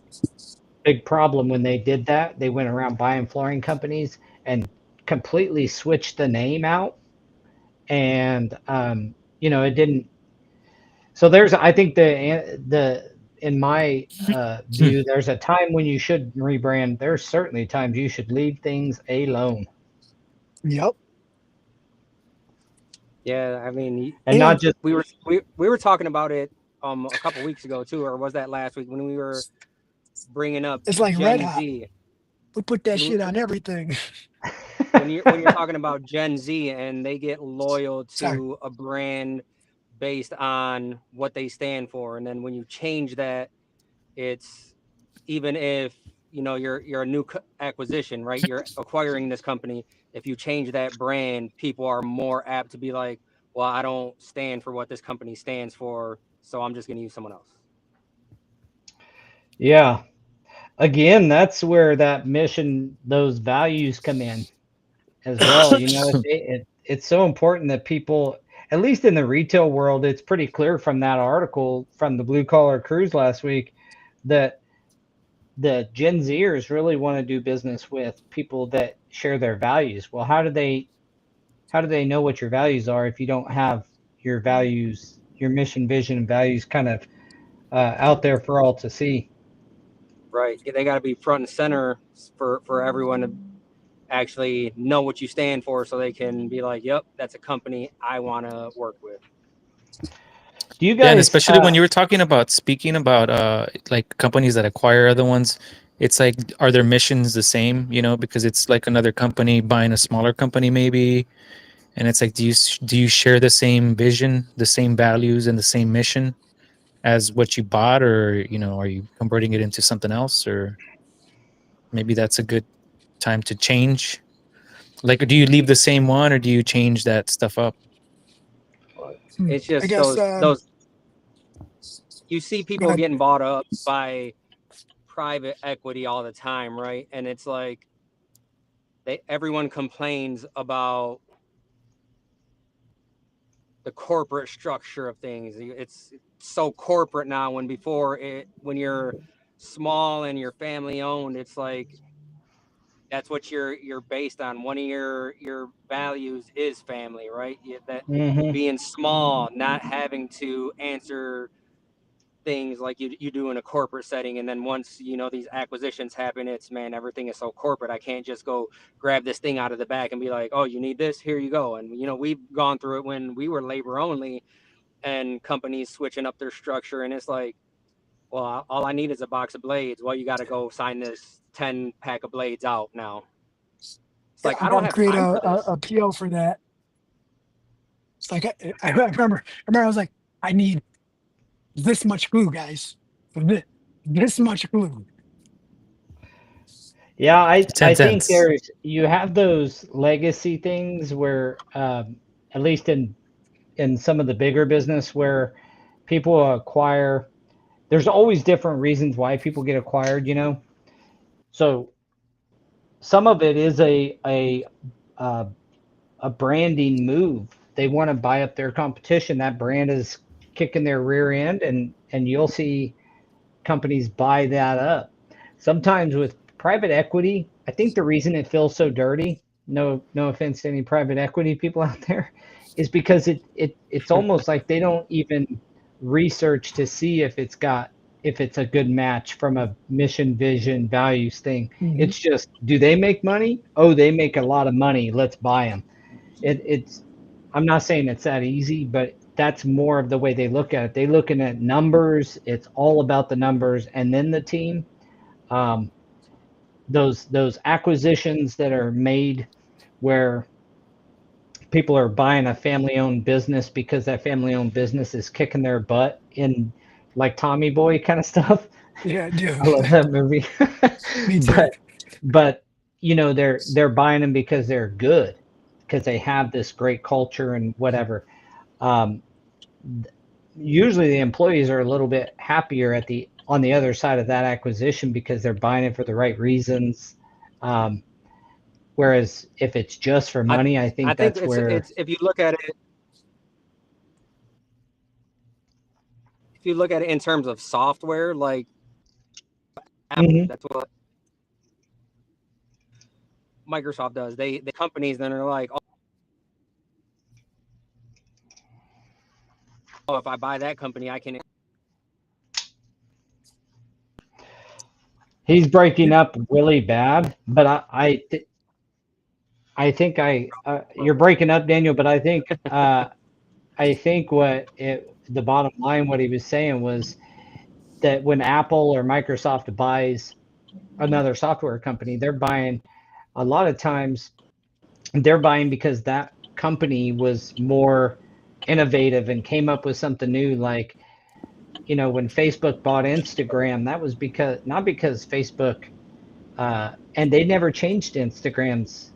problem when they did that. They went around buying flooring companies and completely switched the name out, and it didn't. So I think the in my view, there's a time when you should rebrand. There's certainly times you should leave things alone Yep. Yeah, I mean, and not And just. we were talking about it a couple weeks ago too, or was that last week when we were bringing up it's like red Gen hot. Z? We put that shit on everything. When you're talking about Gen Z and they get loyal Sorry. to a brand based on what they stand for, and then when you change that, it's even if you're a new acquisition, right? You're acquiring this company. If you change that brand, people are more apt to be like, well, I don't stand for what this company stands for, so I'm just going to use someone else. Yeah. Again, that's where that mission, those values come in as well. It's so important that people, at least in the retail world, it's pretty clear from that article from the Blue Collar Cruise last week that the Gen Zers really want to do business with people that share their values. Well, how do they know what your values are if you don't have your values, your mission, vision, and values kind of out there for all to see? Right? They got to be front and center for everyone to actually know what you stand for, so they can be like, yep, that's a company I want to work with. Do you Yeah, and guys? especially when you were speaking about like companies that acquire other ones, it's like, are their missions the same? Because it's like another company buying a smaller company maybe, and it's like, do you share the same vision, the same values, and the same mission as what you bought, or are you converting it into something else, or maybe that's a good time to change? Like, do you leave the same one or do you change that stuff up? It's I just guess. those you see Go people ahead. getting bought up by private equity all the time, right? And it's like everyone complains about the corporate structure of things. It's so corporate now, when before when you're small and you're family owned, it's like that's what you're based on. One of your values is family, right? That Mm-hmm. being small, not having to answer things like you do in a corporate setting. And then once these acquisitions happen, it's, man, everything is so corporate. I can't just go grab this thing out of the back and be like, oh, you need this, here you go. And we've gone through it when we were labor only, and companies switching up their structure, and it's like, well, all I need is a box of blades. Well, you got to go sign this 10 pack of blades out now. It's Yeah, like, I I don't gotta have create time for this. a PO for that. It's like I remember I was like, I need this much glue, guys. This much glue. Yeah, I 10 think cents. you have those legacy things where, at least in some of the bigger business, where people acquire. There's always different reasons why people get acquired. So some of it is uh, a branding move. They want to buy up their competition. That brand is kicking their rear end, and you'll see companies buy that up. Sometimes with private equity, I think the reason it feels so dirty, no offense to any private equity people out there, is because it's almost like they don't even research to see if it's a good match from a mission, vision, values thing. Mhm. It's just, do they make money? Oh, they make a lot of money. Let's buy them. It's I'm not saying it's that easy, but that's more of the way they look at it. They looking at numbers. It's all about the numbers, and then the team. Um, those acquisitions that are made where people are buying a family-owned business because that family-owned business is kicking their butt in, like Tommy Boy kind of stuff. Yeah, I love dude. that movie. Me too. but they're buying them because they're good, because they have this great culture and whatever. Um, Usually the employees are a little bit happier on the other side of that acquisition because they're buying it for the right reasons. Um, Whereas if it's just for I money, I I think think that's it's where. it's if you look at it in terms of software, like Apple, Mhm. that's what Microsoft does. They companies then are like, oh, if I buy that company, I can. He's breaking up really bad, but I think you're breaking up, Daniel. But I think the bottom line, what he was saying was that when Apple or Microsoft buys another software company, they're buying a lot of times they're buying because that company was more innovative and came up with something new. Like, when Facebook bought Instagram, that was because not because Facebook, and they never changed Instagram's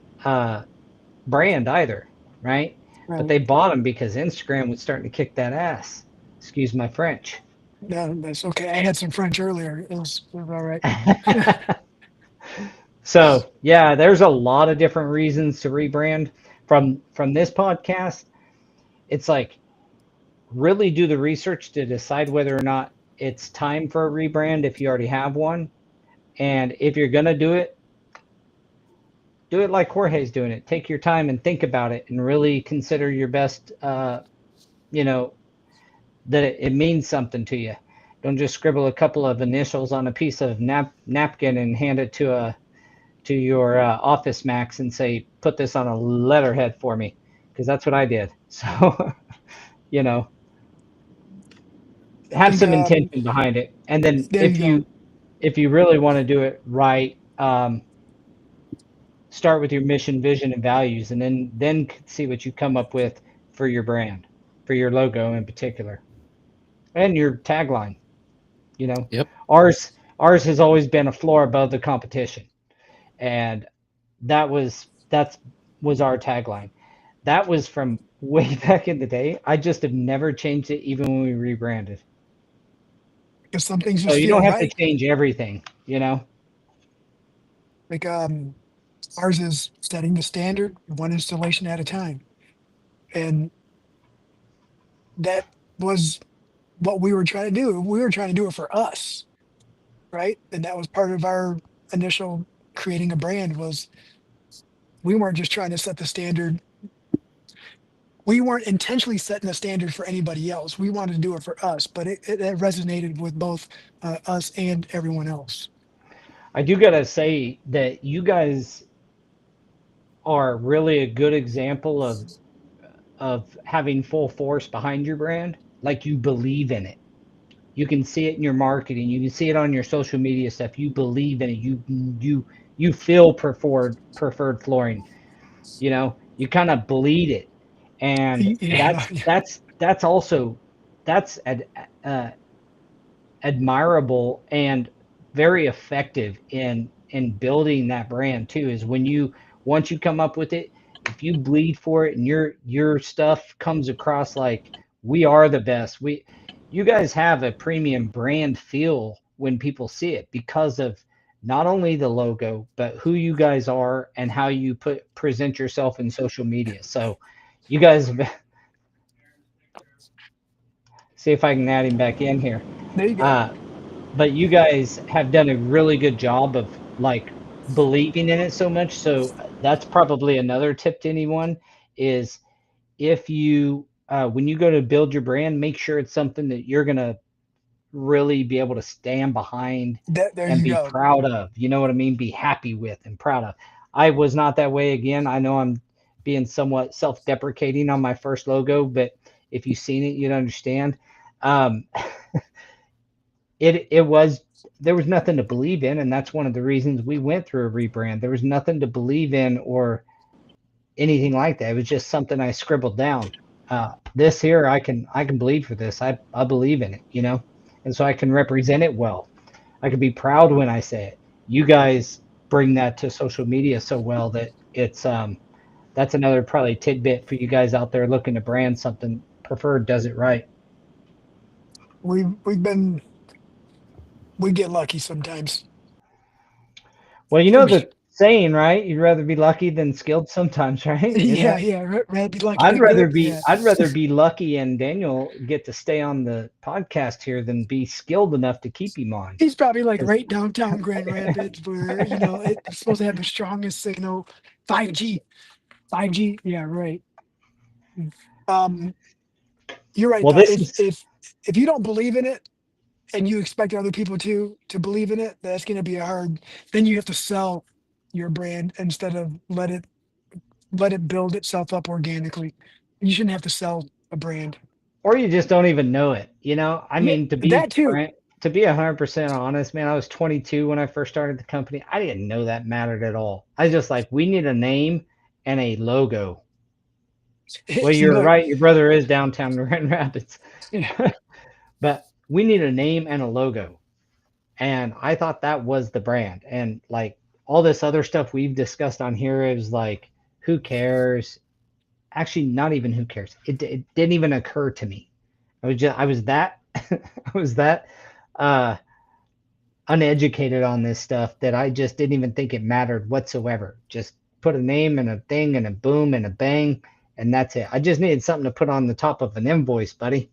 brand either, right? But Right. they bought them because Instagram was starting to kick that ass. Excuse my French. No, that's okay. I had some French earlier. It was all right. So yeah, there's a lot of different reasons to rebrand. From this podcast, it's like, really do the research to decide whether or not it's time for a rebrand if you already have one. And if you're gonna do it like Jorge's doing it. Take your time and think about it and really consider your best, you know, that it means something to you. Don't just scribble a couple of initials on a piece of napkin and hand it to your office max and say, put this on a letterhead for me, because that's what I did. So, you know, I have think some intention behind it, and then there you go. if you really want to do it right, start with your mission, vision, and values, and then see what you come up with for your brand, for your logo in particular, and your tagline. You know, Yep. ours has always been a floor above the competition, and that's was our tagline. That was from way back in the day. I just have never changed it, even when we rebranded. Because some things So just you feel don't have to right. change everything, you know? Like ours is setting the standard one installation at a time. And that was what we were trying to do. We were trying to do it for us, right? And that was part of our initial creating a brand was we weren't just trying to set the standard. We weren't intentionally setting the standard for anybody else. We wanted to do it for us, but it resonated with both us and everyone else. I do gotta say that you guys are really a good example of having full force behind your brand. Like you believe in it. You can see it in your marketing. You can see it on your social media stuff. You believe in it. You feel preferred flooring. You know, you kind of bleed it, and Yeah, that's also that's uh, admirable and very effective in building that brand too. Is when you once you come up with it, if you bleed for it and your stuff comes across like we are the best. You guys have a premium brand feel when people see it because of not only the logo but who you guys are and how you present yourself in social media. So you guys see if I can add him back in here. there you go. Uh, but you guys have done a really good job of like believing in it so much. So that's probably another tip to anyone is if you when you go to build your brand, make sure it's something that you're gonna really be able to stand behind There and you be go. proud of. You know what I mean? Be happy with and proud of. I was not that way again. I know I'm being somewhat self-deprecating on my first logo, but if you've seen it, you'd understand. Um, it was there was nothing to believe in, and that's one of the reasons we went through a rebrand. There was nothing to believe in or anything like that. It was just something I scribbled down. This here, I can bleed for this. I believe in it, you know, and so I can represent it well. I can be proud when I say it. You guys bring that to social media so well that it's that's another probably tidbit for you guys out there looking to brand something. Preferred does it right. We've been we get lucky sometimes. Well, you know the saying, right? You'd rather be lucky than skilled sometimes, right? Isn't Yeah, that? yeah. Rather be lucky than good. Yeah. I'd rather be lucky and Daniel get to stay on the podcast here than be skilled enough to keep him on. He's probably like 'Cause- right downtown Grand Rapids where, it's supposed to have the strongest signal. 5G. 5G. Yeah, right. Um, you're right well, though. this If is if if you don't believe in it and you expect other people to believe in it, that's gonna be hard. Then you have to sell your brand instead of let it build itself up organically. You shouldn't have to sell a brand. or you just don't even know it. You know, I Yeah, mean, that too. to be 100% honest, man, I was 22 when I first started the company. I didn't know that mattered at all. I just like we need a name and a logo. Well, See, you're look, right. Your brother is downtown Grand Rapids, yeah, but we need a name and a logo. And I thought that was the brand. And like all this other stuff we've discussed on here is like, who cares? Actually, not even who cares. It didn't even occur to me. I was that I was that uh, uneducated on this stuff that I just didn't even think it mattered whatsoever. Just put a name and a thing and a boom and a bang, and that's it. I just needed something to put on the top of an invoice, buddy.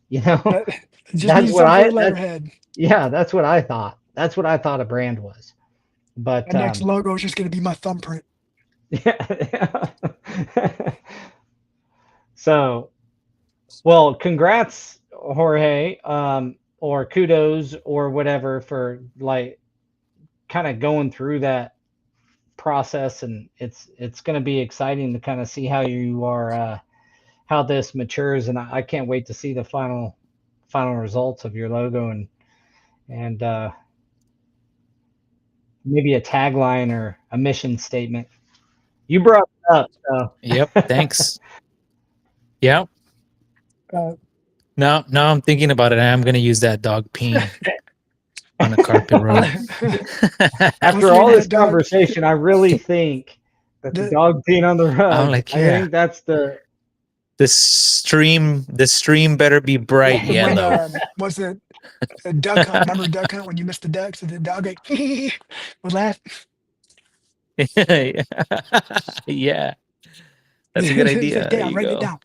You know, that just needs something for a letterhead. yeah, that's what I thought. That's what I thought a brand was. But My next logo is just going to be my thumbprint. yeah. So, well, congrats, Jorge, or kudos or whatever for like kind of going through that process, and it's going to be exciting to kind of see how you are, how this matures, and I can't wait to see the final results of your logo and maybe a tagline or a mission statement. You brought it up, so Yep. Thanks. Yeah. Uh, Now I'm thinking about it. I am going to use that dog peeing on a carpet road. after Once all again, this that dog. conversation, I really think That's a dog peeing on the rug. I'm like, I yeah. think that's the The stream better be bright When yellow. what's it? A duck hunt. Remember duck hunt when you missed the ducks and the dog like would laugh. Yeah, that's a good It's idea. like, There damn, you write it go. down.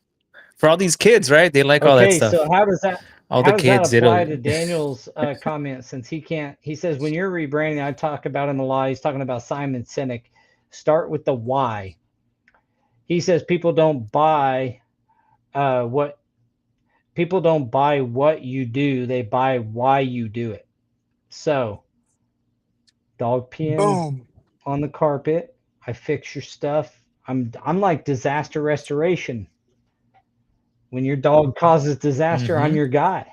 For all these kids, right? They like all that okay. stuff. So how does that All the kids, apply it'll. to Daniel's comment? Since he can't, he says when you're rebranding, I talk about him a lot. He's talking about Simon Sinek. Start with the why. He says people don't buy what you do. They buy why you do it. So dog peeing Boom. on the carpet. I fix your stuff. I'm like disaster restoration. When your dog causes disaster, I'm Mhm. your guy.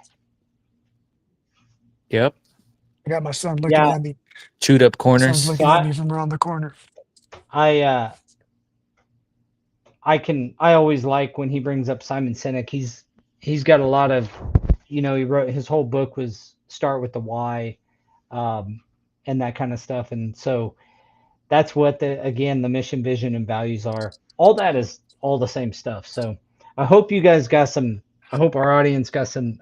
Yep. I got my son looking Yeah. at me. Chewed up My son's corners. looking at me from around the corner. I always like when he brings up Simon Sinek. He's got a lot of, he wrote, his whole book was start with the why, and that kind of stuff. And so that's what the mission, vision, and values are. All that is all the same stuff. So I hope you guys got I hope our audience got some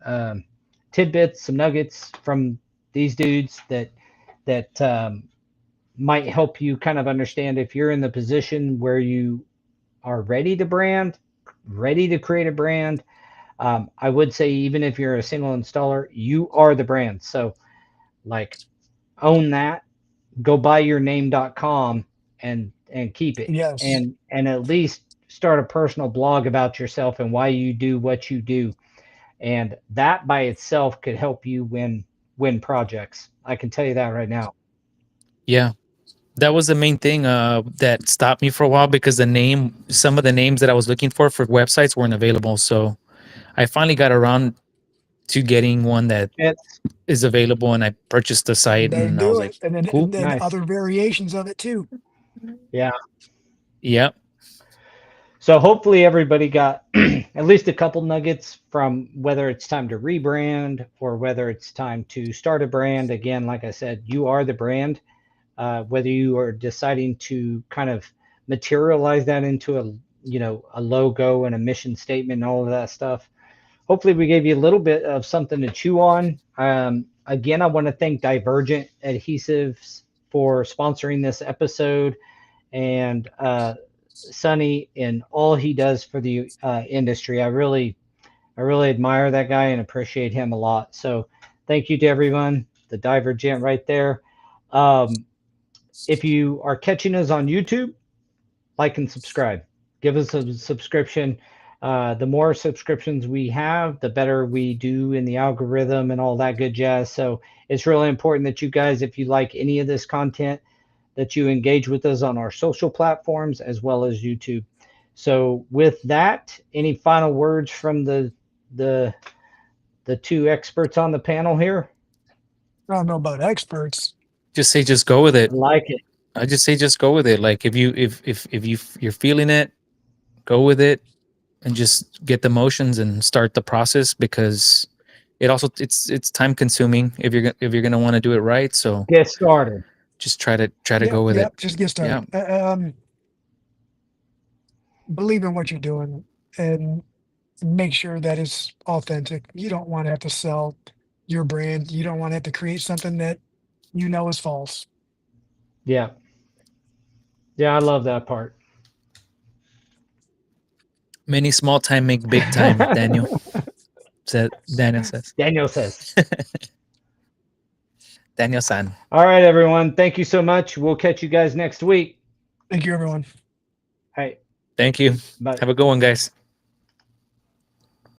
tidbits, some nuggets from these dudes that might help you kind of understand if you're in the position where you are ready to create a brand. I would say even if you're a single installer, you are the brand. So like own that, go buy yourname.com and keep it. Yes. And at least start a personal blog about yourself and why you do what you do. And that by itself could help you win projects. I can tell you that right now. Yeah, that was the main thing that stopped me for a while because some of the names that I was looking for websites weren't available. So I finally got around to getting one that is available, and I purchased the site, They and I was do like, it. And then, cool. Nice. other variations of it too. Yeah. Yep. So hopefully everybody got at least a couple nuggets from whether it's time to rebrand or whether it's time to start a brand. Again, like I said, you are the brand. Whether you are deciding to kind of materialize that into a logo and a mission statement and all of that stuff. Hopefully we gave you a little bit of something to chew on. Again, I want to thank Divergent Adhesives for sponsoring this episode, and Sonny and all he does for the industry. I really admire that guy and appreciate him a lot. So thank you to everyone. The Divergent right there. If you are catching us on YouTube, like and subscribe. Give us a subscription. The more subscriptions we have, the better we do in the algorithm and all that good jazz. So it's really important that you guys, if you like any of this content, that you engage with us on our social platforms as well as YouTube. So with that, any final words from the two experts on the panel here? I don't know about experts. Just go with it. I like it. I just say just go with it. Like if you're feeling it, go with it and just get the motions and start the process, because it's time consuming if you're going to want to do it right. So Get started. just try to go with it. Just get started. Believe in what you're doing and make sure that it's authentic. You don't want to have to sell your brand. You don't want to have to create something that is false. Yeah. Yeah, I love that part. Many small time make big time, Daniel. Daniel says. Daniel-san. All right, everyone. Thank you so much. We'll catch you guys next week. Thank you, everyone. Hey. Thank you. Bye. Have a good one, guys.